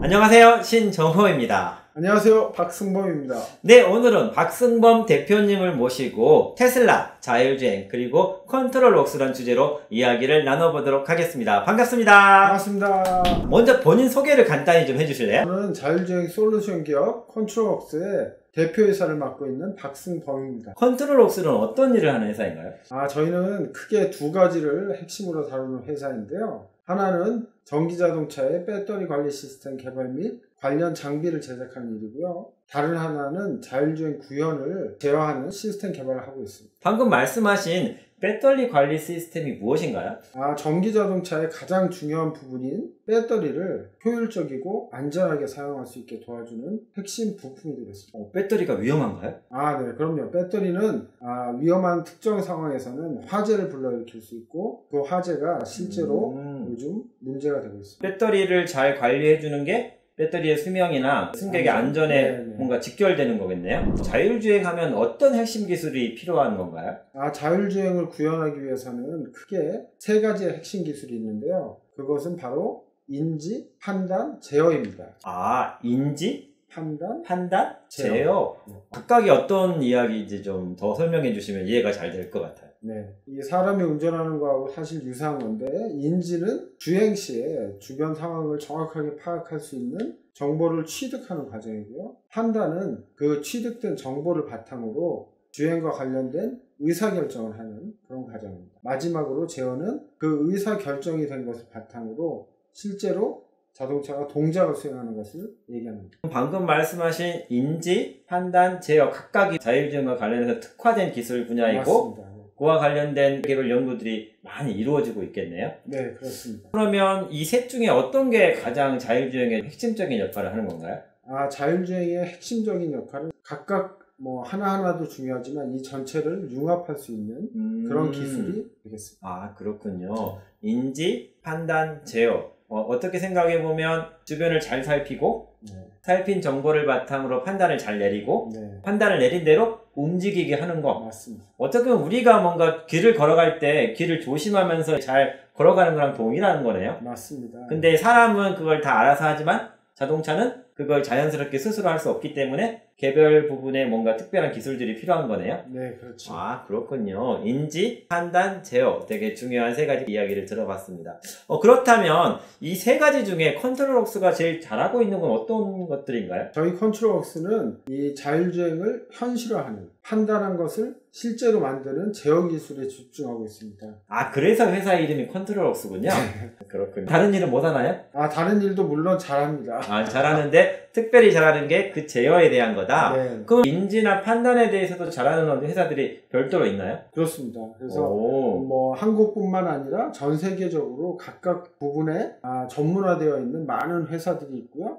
안녕하세요, 신정호입니다. 안녕하세요, 박승범입니다. 네, 오늘은 박승범 대표님을 모시고 테슬라, 자율주행, 그리고 컨트롤웍스라는 주제로 이야기를 나눠보도록 하겠습니다. 반갑습니다. 반갑습니다. 먼저 본인 소개를 간단히 좀 해주실래요? 저는 자율주행 솔루션 기업 컨트롤웍스의 대표이사를 맡고 있는 박승범입니다. 컨트롤웍스는 어떤 일을 하는 회사인가요? 저희는 크게 두 가지를 핵심으로 다루는 회사인데요. 하나는 전기자동차의 배터리 관리 시스템 개발 및 관련 장비를 제작하는 일이고요. 다른 하나는 자율주행 구현을 제어하는 시스템 개발을 하고 있습니다. 방금 말씀하신 배터리 관리 시스템이 무엇인가요? 전기자동차의 가장 중요한 부분인 배터리를 효율적이고 안전하게 사용할 수 있게 도와주는 핵심 부품이 되겠습니다. 배터리가 위험한가요? 네, 그럼요. 배터리는 위험한 특정 상황에서는 화재를 불러일으킬 수 있고 그 화재가 실제로 요즘 문제가 되고 있습니다. 배터리를 잘 관리해주는 게 배터리의 수명이나 승객의 안전에 뭔가 직결되는 거겠네요. 자율주행하면 어떤 핵심 기술이 필요한 건가요? 자율주행을 구현하기 위해서는 크게 세 가지의 핵심 기술이 있는데요. 그것은 바로 인지, 판단, 제어입니다. 인지, 판단, 제어. 네. 각각이 어떤 이야기인지 좀 더 설명해 주시면 이해가 잘 될 것 같아요. 네, 이 사람이 운전하는 거하고 사실 유사한 건데, 인지는 주행 시에 주변 상황을 정확하게 파악할 수 있는 정보를 취득하는 과정이고요. 판단은 그 취득된 정보를 바탕으로 주행과 관련된 의사결정을 하는 그런 과정입니다. 마지막으로 제어는 그 의사결정이 된 것을 바탕으로 실제로 자동차가 동작을 수행하는 것을 얘기합니다. 방금 말씀하신 인지, 판단, 제어 각각이 자율주행과 관련해서 특화된 기술 분야이고, 맞습니다. 그와 관련된 개별 연구들이 많이 이루어지고 있겠네요. 네, 그렇습니다. 그러면 이 셋 중에 어떤 게 가장 자율주행의 핵심적인 역할을 하는 건가요? 자율주행의 핵심적인 역할은 각각 하나하나도 중요하지만 이 전체를 융합할 수 있는 그런 기술이 되겠습니다. 그렇군요. 인지, 판단, 제어. 어떻게 생각해보면 주변을 잘 살피고 살핀 정보를 바탕으로 판단을 잘 내리고 판단을 내린 대로 움직이게 하는 거. 맞습니다. 어떻게 보면 우리가 뭔가 길을 걸어갈 때 길을 조심하면서 잘 걸어가는 거랑 동일한 거네요. 맞습니다. 근데 사람은 그걸 다 알아서 하지만 자동차는 그걸 자연스럽게 스스로 할 수 없기 때문에 개별 부분에 뭔가 특별한 기술들이 필요한 거네요. 네, 그렇죠. 그렇군요. 인지, 판단, 제어. 되게 중요한 세 가지 이야기를 들어봤습니다. 그렇다면 이 세 가지 중에 컨트롤웍스가 제일 잘하고 있는 건 어떤 것들인가요? 저희 컨트롤웍스는 이 자율주행을 현실화하는, 판단한 것을 실제로 만드는 제어 기술에 집중하고 있습니다. 그래서 회사 이름이 컨트롤웍스군요. 그렇군요. 다른 일은 못 하나요? 다른 일도 물론 잘합니다. 잘하는데 특별히 잘하는 게 그 제어에 대한 거다. 네. 그럼 인지나 판단에 대해서도 잘하는 회사들이 별도로 있나요? 그렇습니다. 그래서 한국뿐만 아니라 전 세계적으로 각각 부분에 전문화되어 있는 많은 회사들이 있고요.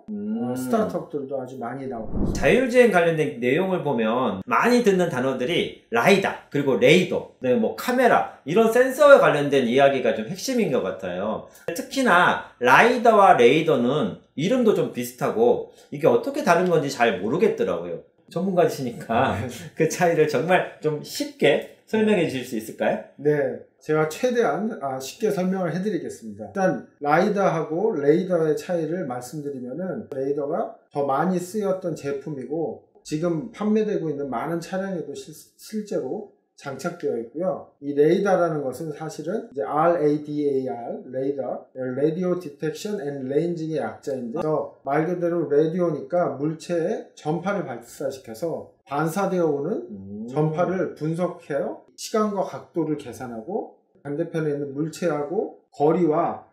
스타트업들도 아주 많이 나오고 있습니다. 자율주행 관련된 내용을 보면 많이 듣는 단어들이 라이다, 그리고 레이더, 카메라 이런 센서와 관련된 이야기가 좀 핵심인 것 같아요. 특히나 라이다와 레이더는 이름도 좀 비슷하고 이게 어떻게 다른 건지 잘 모르겠더라고요. 전문가시니까 그 차이를 정말 좀 쉽게 설명해 주실 수 있을까요? 네, 제가 최대한 쉽게 설명을 해드리겠습니다. 일단 라이다하고 레이더의 차이를 말씀드리면은, 레이더가 더 많이 쓰였던 제품이고 지금 판매되고 있는 많은 차량에도 실제로 장착되어 있고요. 이 레이더라는 것은 사실은 이제 RADAR, 레이더, Radio Detection and Ranging의 약자인데, 말 그대로 라디오니까 물체에 전파를 발사시켜서 반사되어 오는 전파를 분석해요. 시간과 각도를 계산하고 반대편에 있는 물체하고 거리와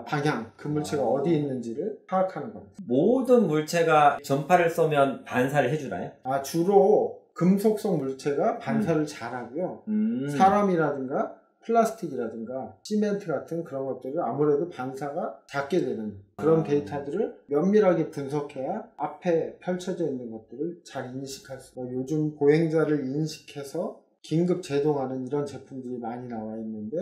방향, 그 물체가 어디 있는지를 파악하는 겁니다. 모든 물체가 전파를 쏘면 반사를 해주나요? 주로 금속성 물체가 반사를 잘하고요. 사람이라든가 플라스틱이라든가 시멘트 같은 그런 것들은 아무래도 반사가 작게 되는 그런 데이터들을 면밀하게 분석해야 앞에 펼쳐져 있는 것들을 잘 인식할 수 있고, 요즘 보행자를 인식해서 긴급 제동하는 이런 제품들이 많이 나와 있는데,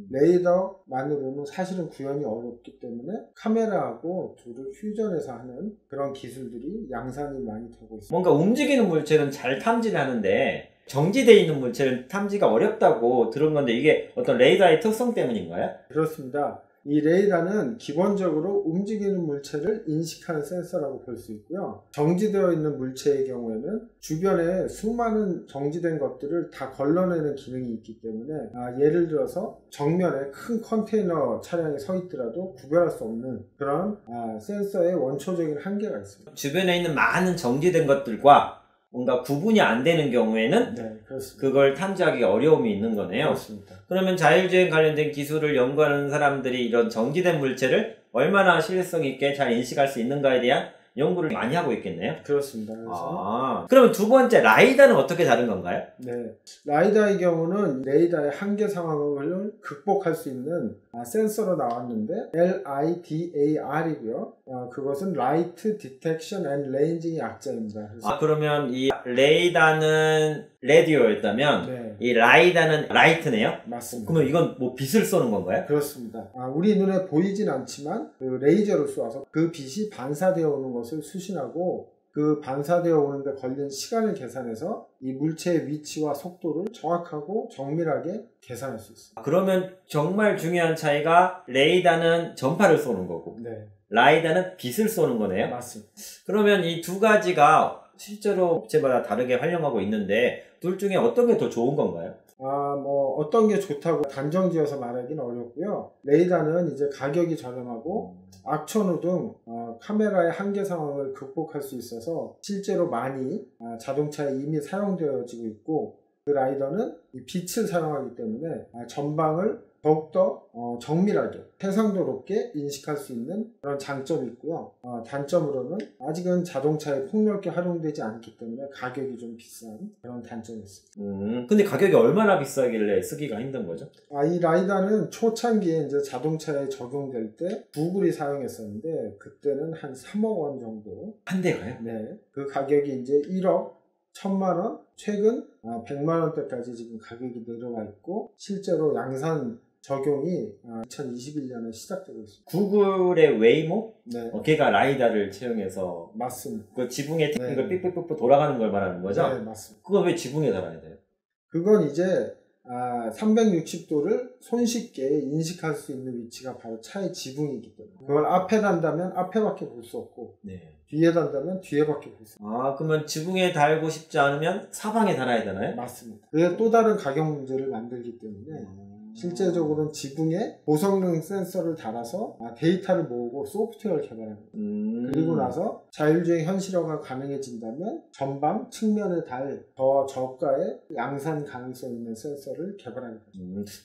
레이더만으로는 사실은 구현이 어렵기 때문에 카메라하고 둘을 퓨전해서 하는 그런 기술들이 양산이 많이 되고 있습니다. 뭔가 움직이는 물체는 잘 탐지하는데 정지되어 있는 물체는 탐지가 어렵다고 들은 건데, 이게 어떤 레이더의 특성 때문인가요? 그렇습니다. 이 레이더는 기본적으로 움직이는 물체를 인식하는 센서라고 볼 수 있고요. 정지되어 있는 물체의 경우에는 주변에 수많은 정지된 것들을 다 걸러내는 기능이 있기 때문에 예를 들어서 정면에 큰 컨테이너 차량이 서 있더라도 구별할 수 없는 그런 센서의 원초적인 한계가 있습니다. 주변에 있는 많은 정지된 것들과 뭔가 구분이 안 되는 경우에는 네, 그렇습니다. 그걸 탐지하기 어려움이 있는 거네요. 그렇습니다. 그러면 자율주행 관련된 기술을 연구하는 사람들이 이런 정지된 물체를 얼마나 신뢰성 있게 잘 인식할 수 있는가에 대한 연구를 많이 하고 있겠네요. 그렇습니다. 그래서 그러면 두 번째 라이다는 어떻게 다른 건가요? 네, 라이다의 경우는 레이더의 한계 상황을 극복할 수 있는 센서로 나왔는데 LIDAR이고요. 그것은 Light Detection and Ranging 약자입니다. 그래서 그러면 이 레이다는 라디오였다면 네, 이 라이다는 라이트네요? 맞습니다. 그러면 이건 뭐 빛을 쏘는 건가요? 그렇습니다. 우리 눈에 보이진 않지만 그 레이저를 쏘아서 그 빛이 반사되어 오는 것을 수신하고 그 반사되어 오는데 걸린 시간을 계산해서 이 물체의 위치와 속도를 정확하고 정밀하게 계산할 수 있습니다. 그러면 정말 중요한 차이가 레이다는 전파를 쏘는 거고 네, 라이다는 빛을 쏘는 거네요? 맞습니다. 그러면 이 두 가지가 실제로 업체마다 다르게 활용하고 있는데 둘 중에 어떤 게 더 좋은 건가요? 뭐 어떤 게 좋다고 단정지어서 말하기는 어렵고요. 레이더는 이제 가격이 저렴하고 악천후 등 카메라의 한계 상황을 극복할 수 있어서 실제로 많이 자동차에 이미 사용되어지고 있고, 그 라이더는 이 빛을 사용하기 때문에 전방을 더욱더 정밀하게 해상도 높게 인식할 수 있는 그런 장점이 있고요. 단점으로는 아직은 자동차에 폭넓게 활용되지 않기 때문에 가격이 좀 비싼 그런 단점이 있습니다. 근데 가격이 얼마나 비싸길래 쓰기가 힘든 거죠? 이 라이다는 초창기에 이제 자동차에 적용될 때 구글이 사용했었는데 그때는 한 3억 원 정도. 한 대가요? 네. 그 가격이 이제 1억 1,000만 원, 최근 100만 원대까지 지금 가격이 내려와 있고 실제로 양산 적용이 2021년에 시작되고 있습니다. 구글의 웨이모? 네, 걔가 라이다를 채용해서 맞습니다. 그 지붕에 네. 그 삑삑삑 돌아가는 걸 말하는 거죠? 네, 맞습니다. 그거 왜 지붕에 달아야 돼요? 그건 이제 360도를 손쉽게 인식할 수 있는 위치가 바로 차의 지붕이기 때문에 그걸 앞에 단다면 앞에밖에 볼 수 없고 네. 뒤에 단다면 뒤에밖에 볼 수 없고. 그러면 지붕에 달고 싶지 않으면 사방에 달아야 되나요? 맞습니다. 그게 또 다른 가격 문제를 만들기 때문에 실제적으로는 지붕에 고성능 센서를 달아서 데이터를 모으고 소프트웨어를 개발합니다. 그리고 나서 자율주행 현실화가 가능해진다면 전방 측면에 달 더 저가의 양산 가능성 있는 센서를 개발합니다.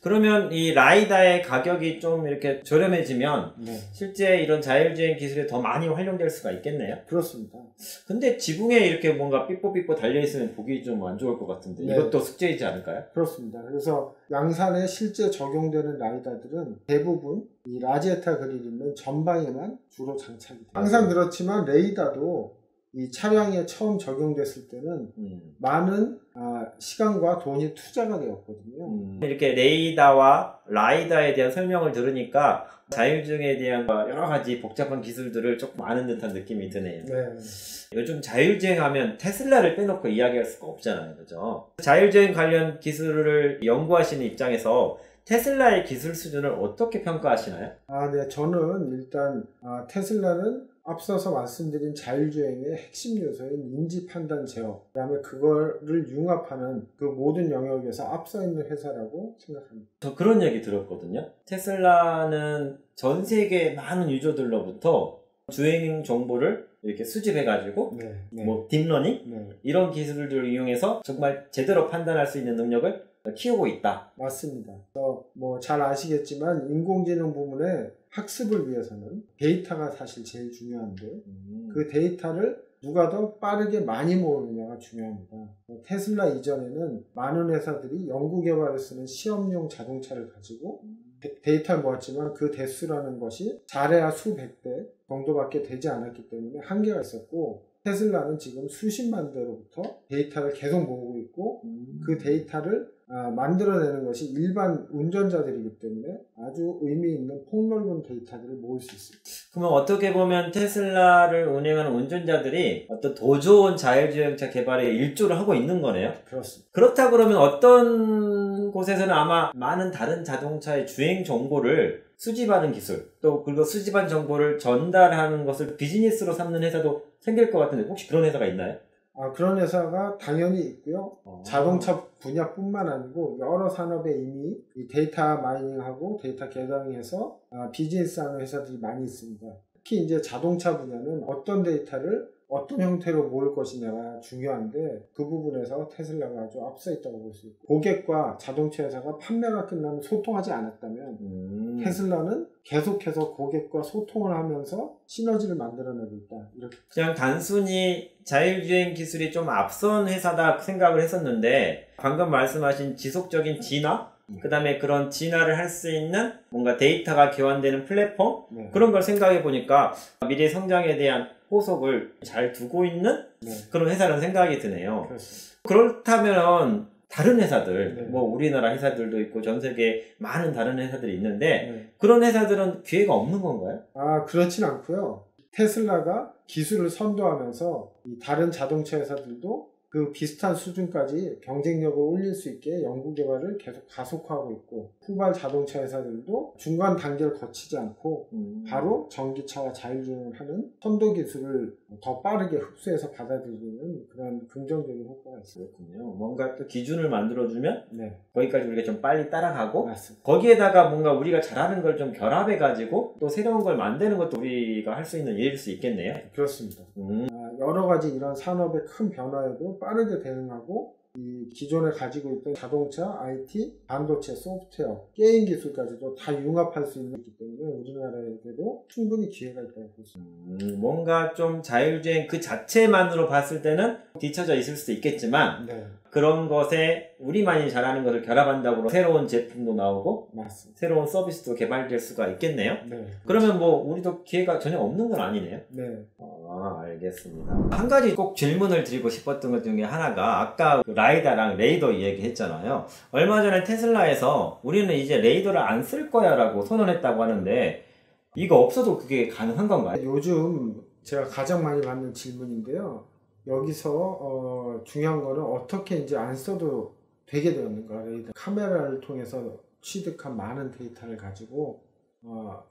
그러면 이 라이다의 가격이 좀 이렇게 저렴해지면 네, 실제 이런 자율주행 기술이 더 많이 활용될 수가 있겠네요. 그렇습니다. 근데 지붕에 이렇게 뭔가 삐뽀삐뽀 달려있으면 보기 좀 안 좋을 것 같은데 네. 이것도 숙제이지 않을까요? 그렇습니다. 그래서 양산에 실제 적용되는 라이다들은 대부분 이 라제타 그릴 있는 전방에만 주로 장착이 됩니다. 항상 그렇지만 레이다도 이 차량에 처음 적용됐을 때는 많은 시간과 돈이 투자가 되었거든요. 이렇게 레이다와 라이다에 대한 설명을 들으니까 자율주행에 대한 여러 가지 복잡한 기술들을 조금 아는 듯한 느낌이 드네요. 네. 요즘 자율주행 하면 테슬라를 빼놓고 이야기할 수가 없잖아요. 그죠? 자율주행 관련 기술을 연구하시는 입장에서 테슬라의 기술 수준을 어떻게 평가하시나요? 네. 저는 일단 테슬라는 앞서서 말씀드린 자율주행의 핵심 요소인 인지 판단 제어, 그 다음에 그거를 융합하는 그 모든 영역에서 앞서 있는 회사라고 생각합니다. 저 그런 얘기 들었거든요. 테슬라는 전 세계 많은 유저들로부터 주행 정보를 이렇게 수집해가지고 네. 뭐 딥러닝? 네. 이런 기술들을 이용해서 정말 제대로 판단할 수 있는 능력을 키우고 있다. 맞습니다. 잘 아시겠지만 인공지능 부문에 학습을 위해서는 데이터가 사실 제일 중요한데 그 데이터를 누가 더 빠르게 많이 모으느냐가 중요합니다. 테슬라 이전에는 많은 회사들이 연구개발에 쓰는 시험용 자동차를 가지고 데이터를 모았지만 그 대수라는 것이 잘해야 수백 대 정도밖에 되지 않았기 때문에 한계가 있었고, 테슬라는 지금 수십만 대로부터 데이터를 계속 모으고 있고 그 데이터를 만들어내는 것이 일반 운전자들이기 때문에 아주 의미 있는 폭넓은 데이터들을 모을 수 있습니다. 그러면 어떻게 보면 테슬라를 운행하는 운전자들이 어떤 더 좋은 자율주행차 개발에 일조를 하고 있는 거네요? 그렇습니다. 그렇다 그러면 어떤 곳에서는 아마 많은 다른 자동차의 주행 정보를 수집하는 기술, 또 그리고 수집한 정보를 전달하는 것을 비즈니스로 삼는 회사도 생길 것 같은데 혹시 그런 회사가 있나요? 그런 회사가 당연히 있고요. 자동차 분야뿐만 아니고 여러 산업에 이미 이 데이터 마이닝하고 데이터 게더링해서 비즈니스하는 회사들이 많이 있습니다. 특히 이제 자동차 분야는 어떤 데이터를 어떤 형태로 모을 것이냐가 중요한데 그 부분에서 테슬라가 아주 앞서 있다고 볼 수 있고 고객과 자동차 회사가 판매가 끝나면 소통하지 않았다면 테슬라는 계속해서 고객과 소통을 하면서 시너지를 만들어내고 있다. 이렇게 그냥 단순히 자율주행 기술이 좀 앞선 회사다 생각을 했었는데 방금 말씀하신 지속적인 진화? 그 다음에 그런 진화를 할 수 있는 뭔가 데이터가 교환되는 플랫폼? 네. 그런 걸 생각해 보니까 미래 성장에 대한 포석을 잘 두고 있는 그런 회사라는 생각이 드네요. 그렇습니다. 그렇다면 다른 회사들, 네. 뭐 우리나라 회사들도 있고 전 세계 많은 다른 회사들이 있는데 네. 그런 회사들은 기회가 없는 건가요? 그렇진 않고요. 테슬라가 기술을 선도하면서 이 다른 자동차 회사들도 그 비슷한 수준까지 경쟁력을 올릴 수 있게 연구개발을 계속 가속화하고 있고 후발 자동차 회사들도 중간 단계를 거치지 않고 바로 전기차와 자율주행을 하는 선도 기술을 더 빠르게 흡수해서 받아들이는 그런 긍정적인 효과가 있어요. 그렇군요. 뭔가 또 기준을 만들어주면 네, 거기까지 우리가 좀 빨리 따라가고 맞습니다. 거기에다가 뭔가 우리가 잘하는 걸 좀 결합해가지고 또 새로운 걸 만드는 것도 우리가 할 수 있는 일일 수 있겠네요. 그렇습니다. 여러 가지 이런 산업의 큰 변화에도 빠르게 대응하고 이 기존에 가지고 있던 자동차, IT, 반도체, 소프트웨어, 게임 기술까지도 다 융합할 수 있기 때문에 우리나라에게도 충분히 기회가 있다고 볼 수 있습니다. 뭔가 좀 자율주행 그 자체만으로 봤을 때는 뒤처져 있을 수도 있겠지만 네, 그런 것에 우리만이 잘하는 것을 결합한다고 새로운 제품도 나오고 맞습니다. 새로운 서비스도 개발될 수가 있겠네요. 네, 그러면 뭐 우리도 기회가 전혀 없는 건 아니네요. 네, 알겠습니다. 한 가지 꼭 질문을 드리고 싶었던 것 중에 하나가 아까 라이다랑 레이더 얘기했잖아요. 얼마 전에 테슬라에서 우리는 이제 레이더를 안 쓸 거야 라고 선언했다고 하는데 이거 없어도 그게 가능한 건가요? 요즘 제가 가장 많이 받는 질문인데요. 여기서 중요한 거는 어떻게 이제 안 써도 되게 되었는가. 레이더 카메라를 통해서 취득한 많은 데이터를 가지고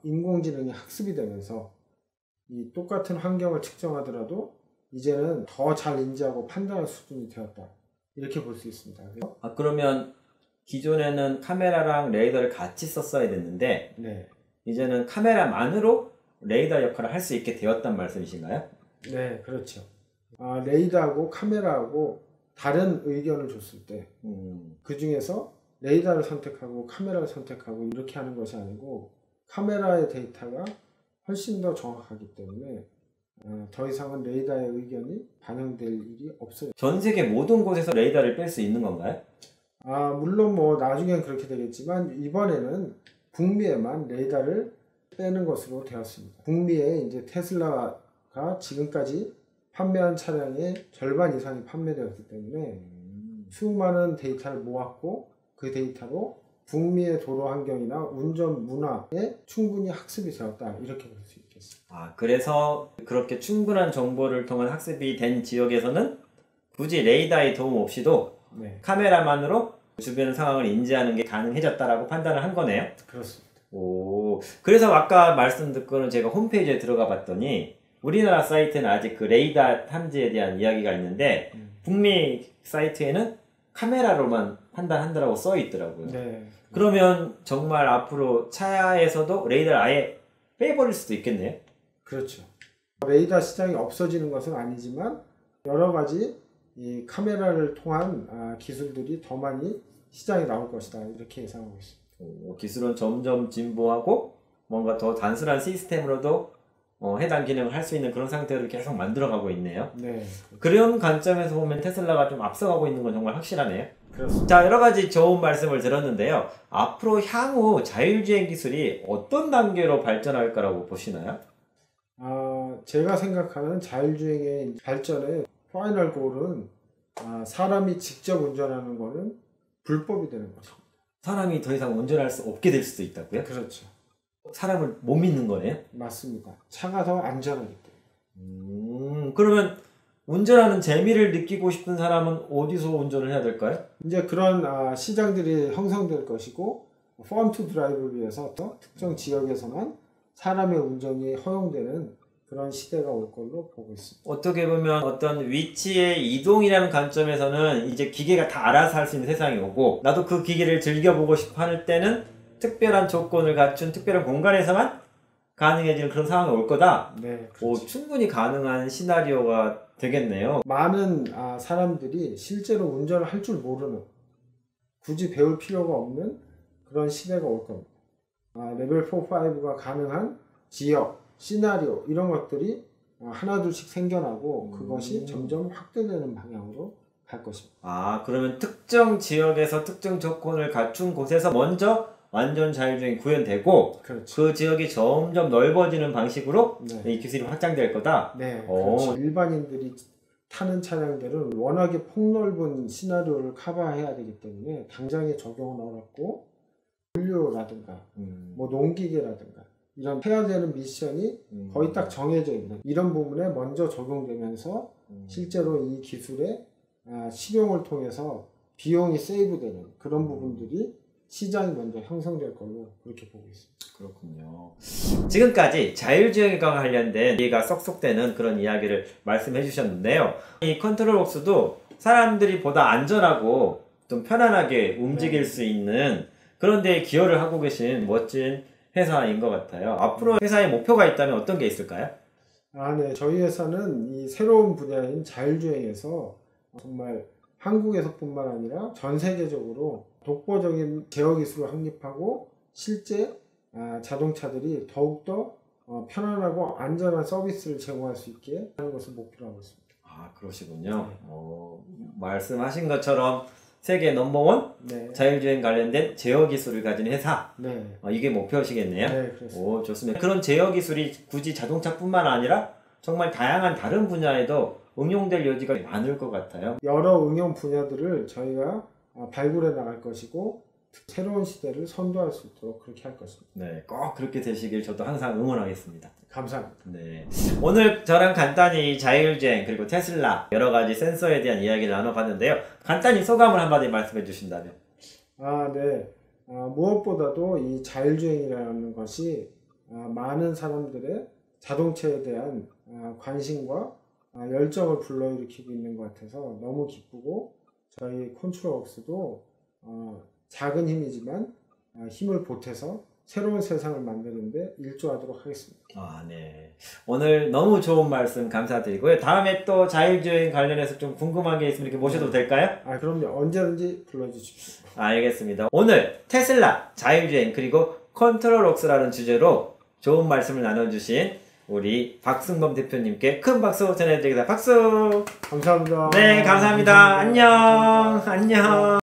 인공지능이 학습이 되면서 이 똑같은 환경을 측정하더라도 이제는 더 잘 인지하고 판단할 수준이 되었다. 이렇게 볼 수 있습니다. 그러면 기존에는 카메라랑 레이더를 같이 썼어야 됐는데 네, 이제는 카메라만으로 레이더 역할을 할 수 있게 되었단 말씀이신가요? 네, 그렇죠. 레이더하고 카메라하고 다른 의견을 줬을 때 그 중에서 레이더를 선택하고 카메라를 선택하고 이렇게 하는 것이 아니고 카메라의 데이터가 훨씬 더 정확하기 때문에 더 이상은 레이더의 의견이 반영될 일이 없어요. 전 세계 모든 곳에서 레이더를 뺄 수 있는 건가요? 물론 뭐 나중엔 그렇게 되겠지만 이번에는 북미에만 레이더를 빼는 것으로 되었습니다. 북미에 이제 테슬라가 지금까지 판매한 차량의 절반 이상이 판매되었기 때문에 수많은 데이터를 모았고 그 데이터로 북미의 도로 환경이나 운전 문화에 충분히 학습이 되었다. 이렇게 볼 수 있겠습니다. 그래서 그렇게 충분한 정보를 통한 학습이 된 지역에서는 굳이 레이더의 도움 없이도 네, 카메라만으로 주변 상황을 인지하는 게 가능해졌다라고 판단을 한 거네요. 그렇습니다. 그래서 아까 말씀 듣고는 제가 홈페이지에 들어가 봤더니 우리나라 사이트는 아직 그 레이더 탐지에 대한 이야기가 있는데 북미 사이트에는 카메라로만 판단한다라고 써 있더라고요. 네, 그러면 정말 앞으로 차에서도 레이더를 아예 빼버릴 수도 있겠네요. 그렇죠. 레이더 시장이 없어지는 것은 아니지만 여러 가지 이 카메라를 통한 기술들이 더 많이 시장에 나올 것이다. 이렇게 예상하고 있습니다. 기술은 점점 진보하고 뭔가 더 단순한 시스템으로도 해당 기능을 할 수 있는 그런 상태를 계속 만들어가고 있네요. 네, 그런 관점에서 보면 테슬라가 좀 앞서가고 있는 건 정말 확실하네요. 그렇습니다. 자, 여러 가지 좋은 말씀을 들었는데요. 앞으로 향후 자율주행 기술이 어떤 단계로 발전할 거라고 보시나요? 제가 생각하는 자율주행의 발전의 파이널 골은 사람이 직접 운전하는 거는 불법이 되는 거죠. 사람이 더 이상 운전할 수 없게 될 수도 있다고요? 그렇죠. 사람을 못 믿는 거네요? 맞습니다. 차가 더 안전하기 때문에. 그러면 운전하는 재미를 느끼고 싶은 사람은 어디서 운전을 해야 될까요? 이제 그런 시장들이 형성될 것이고 펀 투 드라이브를 위해서 특정 지역에서만 사람의 운전이 허용되는 그런 시대가 올 걸로 보고 있습니다. 어떻게 보면 어떤 위치의 이동이라는 관점에서는 이제 기계가 다 알아서 할 수 있는 세상이 오고, 나도 그 기계를 즐겨보고 싶어 할 때는 특별한 조건을 갖춘 특별한 공간에서만 가능해지는 그런 상황이 올 거다. 네, 오, 그렇죠. 충분히 가능한 시나리오가 되겠네요. 많은 사람들이 실제로 운전을 할 줄 모르는, 굳이 배울 필요가 없는 그런 시대가 올 겁니다. 레벨 4, 5가 가능한 지역, 시나리오 이런 것들이 하나둘씩 생겨나고 그것이 점점 확대되는 방향으로 갈 것입니다. 그러면 특정 지역에서 특정 조건을 갖춘 곳에서 먼저 완전 자율주행이 구현되고, 그렇죠. 그 지역이 점점 넓어지는 방식으로 네. 이 기술이 확장될 거다. 네, 오. 그렇죠. 일반인들이 타는 차량들은 워낙에 폭넓은 시나리오를 커버해야 되기 때문에 당장에 적용은 어렵고, 물류라든가 뭐 농기계라든가 이런 해야 되는 미션이 거의 딱 정해져 있는 이런 부분에 먼저 적용되면서 실제로 이 기술의 실용을 통해서 비용이 세이브되는 그런 부분들이 시장이 먼저 형성될 걸로 그렇게 보고 있습니다. 그렇군요. 지금까지 자율주행과 관련된 이해가 쏙쏙되는 그런 이야기를 말씀해 주셨는데요. 이 컨트롤웍스도 사람들이 보다 안전하고 좀 편안하게 움직일 수 있는 그런 데에 기여를 하고 계신 멋진 회사인 것 같아요. 앞으로 회사의 목표가 있다면 어떤 게 있을까요? 네. 저희 회사는 이 새로운 분야인 자율주행에서 정말 한국에서뿐만 아니라 전 세계적으로 독보적인 제어 기술을 확립하고 실제 자동차들이 더욱더 편안하고 안전한 서비스를 제공할 수 있게 하는 것을 목표로 하고 있습니다. 그러시군요. 말씀하신 것처럼 세계 넘버원 네. 자율주행 관련된 제어 기술을 가진 회사. 네. 이게 목표시겠네요. 네, 그렇습니다. 오, 좋습니다. 그런 제어 기술이 굳이 자동차뿐만 아니라 정말 다양한 다른 분야에도 응용될 여지가 많을 것 같아요. 여러 응용 분야들을 저희가 발굴해 나갈 것이고 새로운 시대를 선도할 수 있도록 그렇게 할 것입니다. 네, 꼭 그렇게 되시길 저도 항상 응원하겠습니다. 감사합니다. 네, 오늘 저랑 간단히 자율주행 그리고 테슬라 여러 가지 센서에 대한 이야기를 나눠봤는데요. 간단히 소감을 한마디 말씀해 주신다면. 네. 무엇보다도 이 자율주행이라는 것이 많은 사람들의 자동차에 대한 관심과 열정을 불러일으키고 있는 것 같아서 너무 기쁘고, 저희 컨트롤웍스도 작은 힘이지만 힘을 보태서 새로운 세상을 만드는데 일조하도록 하겠습니다. 네. 오늘 너무 좋은 말씀 감사드리고요. 다음에 또 자율주행 관련해서 좀 궁금한 게 있으면 이렇게 모셔도 될까요? 그럼요. 언제든지 불러주십시오. 알겠습니다. 오늘 테슬라, 자율주행, 그리고 컨트롤웍스라는 주제로 좋은 말씀을 나눠주신 우리 박승범 대표님께 큰 박수 전해드리겠습니다. 박수! 감사합니다. 네, 감사합니다. 안녕! 안녕!